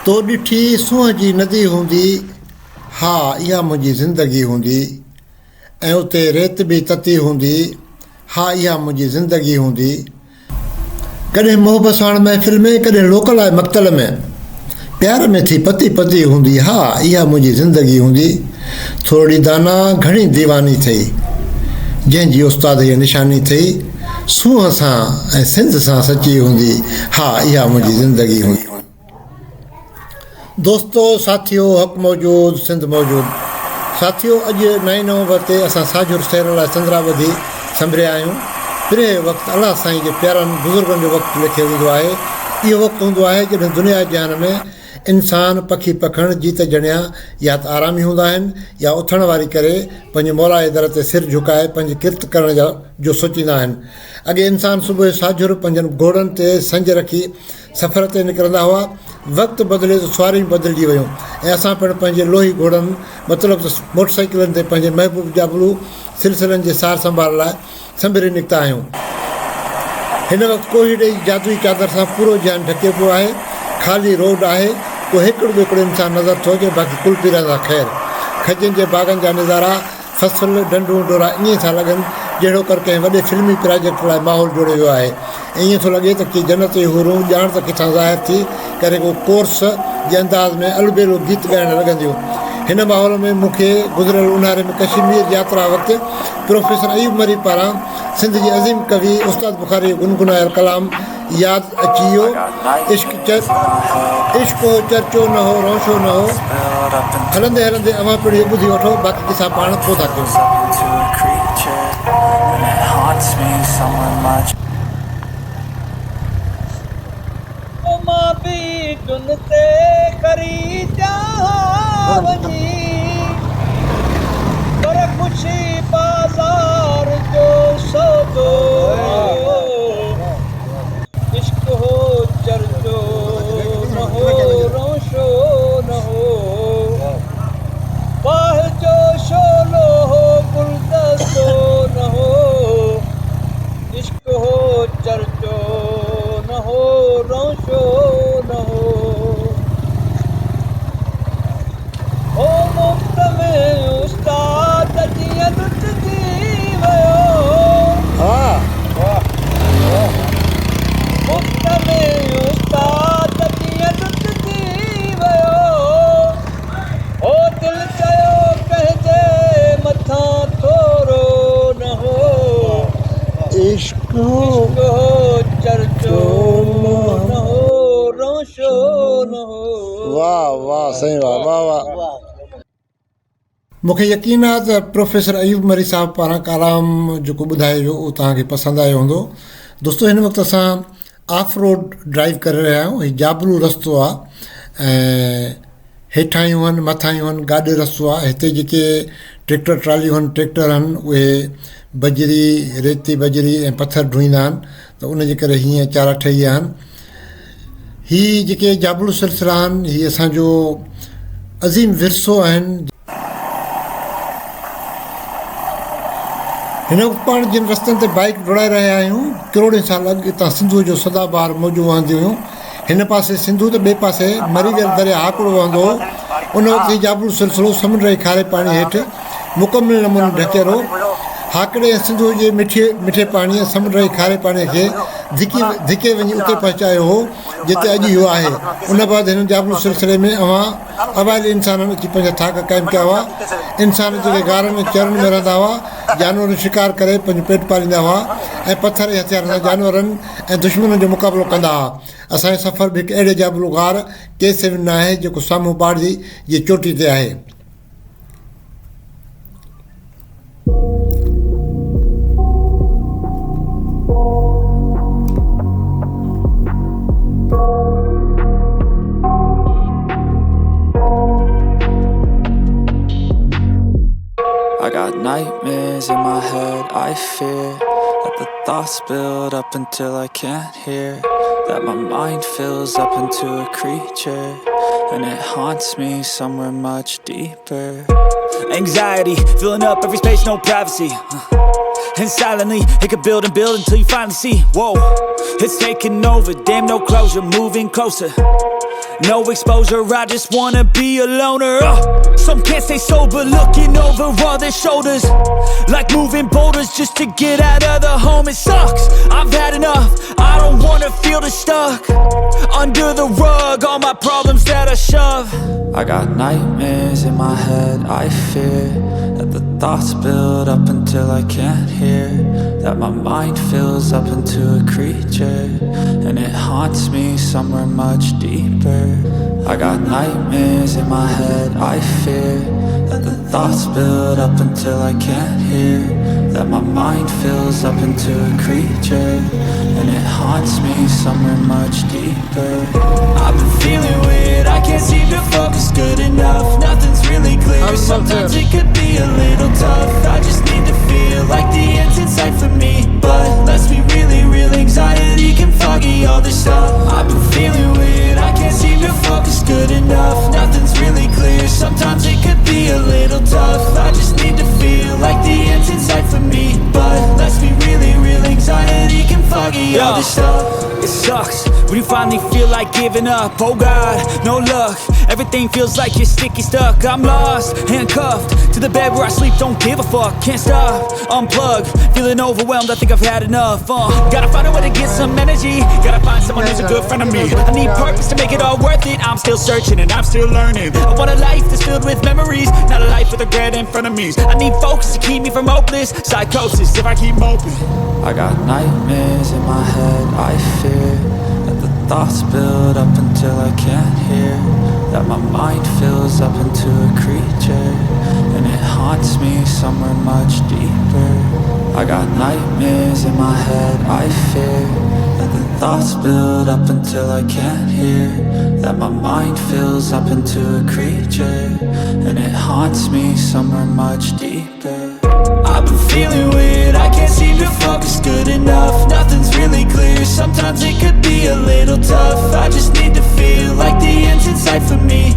तो ॾिठी सूंहं जी नदी हूंदी, हा इहा मुंहिंजी ज़िंदगी हूंदी। ऐं उते रेत बि तती हूंदी, हा इहा मुंहिंजी ज़िंदगी हूंदी। कॾहिं मोहबत साण महफ़िल में, कॾहिं लोकल आहे मक़तल में, प्यार में थी पती पती हूंदी, हा इहा मुंहिंजी ज़िंदगी हूंदी। थोरी दाना घणी दीवानी थई, जंहिंजी उस्ताद जी निशानी थई, सूंहं सां ऐं सिंध सां सची हूंदी, हा इहा मुंहिंजी ज़िंदगी हूंदी। दोस्तो साथियो, हक़ मौजूद सिंध मौजूद। साथियो, अॼु 9 नवंबर ते असां साझुर शहर लाइ चंद्रावधी संभरिया आहियूं। पिरे वक़्तु अलाह साईं जे प्यारनि बुज़ुर्गनि जो वक़्तु लिखियो हूंदो आहे। इहो वक़्तु हूंदो आहे जॾहिं दुनिया जहान में इंसान पखी पखण जीत ॼणिया या त आरामी हूंदा आहिनि या उथण वारी करे पंहिंजे मौला जे दर ते सिर झुकाए पंहिंजी किरत करण जो सोचींदा आहिनि। अॻे इंसान सुबुह जो साझुर पंहिंजनि घोड़नि ते संज रखी सफ़र ते निकिरंदा हुआ। वक़्तु बदिले त सवारियूं बदिलिजी वियूं ऐं असां पिणु पंहिंजे लोही घोड़नि मतिलबु त मोटरसाइकिलनि ते पंहिंजे महबूब जाबलू सिलसिलनि जे सार संभाल लाइ संभरे निकिता आहियूं। हिन वक़्तु कोई ॾेई जादुई चादर सां पूरो जान ढके पियो आहे। ख़ाली रोड आहे, को हिकिड़ो ॿिकिड़ो इंसानु नज़र थो अचे, बाक़ी कुल पी रहंदा ख़ैरु। खजनि जे बाग़नि जा नज़ारा, फसल डंडूं डोरा ईअं था लॻनि जहिड़ो कर कंहिं वॾे फिल्मी प्रोजेक्ट लाइ माहौल जोड़ियो वियो आहे। ऐं ईअं थो लॻे त की जन्नत जी हुरूं ॼाण त किथां ज़ाहिर थी करे को कोर्स जे अंदाज़ में अलबेलो गीत ॻाइणु लॻंदियूं। हिन माहौल में मूंखे गुज़िरियल ऊन्हारे में कश्मीर यात्रा वक़्तु प्रोफेसर अयूब मरी पारां सिंध जी अज़ीम कवि उस्ताद बुखारी गुनगुनायल कलाम यादि अची वियो। इश्क हो चर्चो न हो रोशो न हो। हलंदे हलंदे अवां पिणु इहो ॿुधी वठो, बाक़ी किसा पाण पोइ था कयूं। पर खुशी बाज़ार जो सौदो, इश्क हो चर्चो न हो रोशो न हो, बाह जो शोलो हो गुलदस्तो न हो, इश्क हो चर्चो न हो रोशो न हो। ओ मुफ्त में उस्ताद जीअं लुटजी वियो, मुफ्त में उस्ताद जीअं लुटजी वियो, ओ दिल चयो कंहिंजे मथां थोरो न हो, इश्क हो चर्चो न हो रोशो न हो। वाह वाह साईं, वाह वाह वाह। मूंखे यकीन आहे त प्रोफेसर अयूब मरी साहिब पारां कलाम जेको ॿुधायो वियो उहो तव्हांखे पसंदि आयो हूंदो। दोस्तो, हिन वक़्तु असां ऑफ रोड ड्राइव करे रहिया आहियूं। हीउ जाबलू रस्तो आहे ऐं हेठायूं आहिनि मथायूं आहिनि गाॾे रस्तो आहे। हिते जेके ट्रैक्टर ट्रालियूं आहिनि ट्रैक्टर आहिनि उहे बजरी रेती बजरी ऐं पथर ढुईंदा आहिनि, त उनजे करे हीअं चारा ठही विया आहिनि। हीअ जेके जाबलू सिलसिला आहिनि हीअ असांजो अज़ीम विरसो आहिनि। हिन वक़्तु पाण जिन रस्तनि ते बाइक डोड़ाए रहिया आहियूं, करोड़े साल अॻु हितां सिंधू जो सदाबहार मौजूं वहंदियूं हुयूं। हिन पासे सिंधू त ॿिए पासे मरीवियल दरिया हाकड़ो वहंदो हो। उन वक़्तु ही जाबलू सिलसिलो समुंड जे खारे पाणी हेठि मुकमिल नमूने ढकियल हो। हाकड़े ऐं सिंधू जे मिठे पाणीअ समुंड जे खारे पाणीअ खे धिके वञी उते पहुचायो हो जिते अॼु इहो आहे। उन बैदि हिन जाबलू सिलसिले में अवाइल इंसाननि अची पंहिंजा थाक क़ाइमु कया हुआ। इंसान जेके गारनि में चरनि में रहंदा हुआ, जानवर शिकार करे पंहिंजो पेट पालींदा हुआ ऐं पथर जे हथियारनि सां जानवरनि ऐं दुश्मननि जो मुक़ाबिलो कंदा हुआ। असांजो सफ़र बि हिकु अहिड़े जाबलू गार K-07 न आहे जेको साम्हूं पहाड़ी जी चोटी ते आहे। I got nightmares in my head, I fear that the thoughts build up until I can't hear, that my mind fills up into a creature, and it haunts me somewhere much deeper. Anxiety, filling up every space, no privacy, and silently, it could build and build until you finally see, whoa, it's taking over, damn no closure, moving closer. No exposure, I just wanna be a loner. Some can't stay sober, looking over all their shoulders, like moving boulders just to get out of the home. It sucks, I've had enough, I don't wanna feel the stuck under the rug, all my problems that I shove. I got nightmares in my head, I fear that the thoughts build up until I can't hear, that my mind fills up into a creature, and it haunts me somewhere much deeper. I got nightmares in my head, I fear that the thoughts build up until I can't hear, that my mind fills up into a creature, and it haunts me somewhere much deeper. I've been feeling weird, I can't seem to focus good enough, nothing's really clear, sometimes it could be a little tough. I just need to feel like the end's in sight for me, but let's be really real, anxiety can foggy all this stuff. I've been feeling weird, I can't seem to focus good enough, nothing's really clear, sometimes it could be a little tough. I just need to feel like the end's in sight for me, but let's be really real, anxiety can foggy all this stuff. It sucks when you finally feel like giving up. Oh God, no luck, everything feels like you're sticky stuck. I'm lost, handcuffed to the bed where I sleep, don't give a fuck. Can't stop, unplug, feeling overwhelmed, I think I've had enough. Gotta find a way to get some energy, gotta find someone who's a good friend of me. I need purpose to make it all worth it, I'm still searching and I'm still learning. I want a life that's filled with memories, not a life with regret in front of me. I need focus to keep me from hopeless psychosis if I keep moping. I got nightmares in my head, I fear that the thoughts build up until I can't hear, that my mind fills up into a creature, and it haunts me somewhere much deeper. I got nightmares in my head, I fear that the thoughts build up until I can't hear, that my mind fills up into a creature, and it haunts me somewhere much deeper. I've been feeling weird, I can't seem to focus good enough, nothing's really clear, sometimes it could be a little tough. I just need to feel like the end's in sight for me,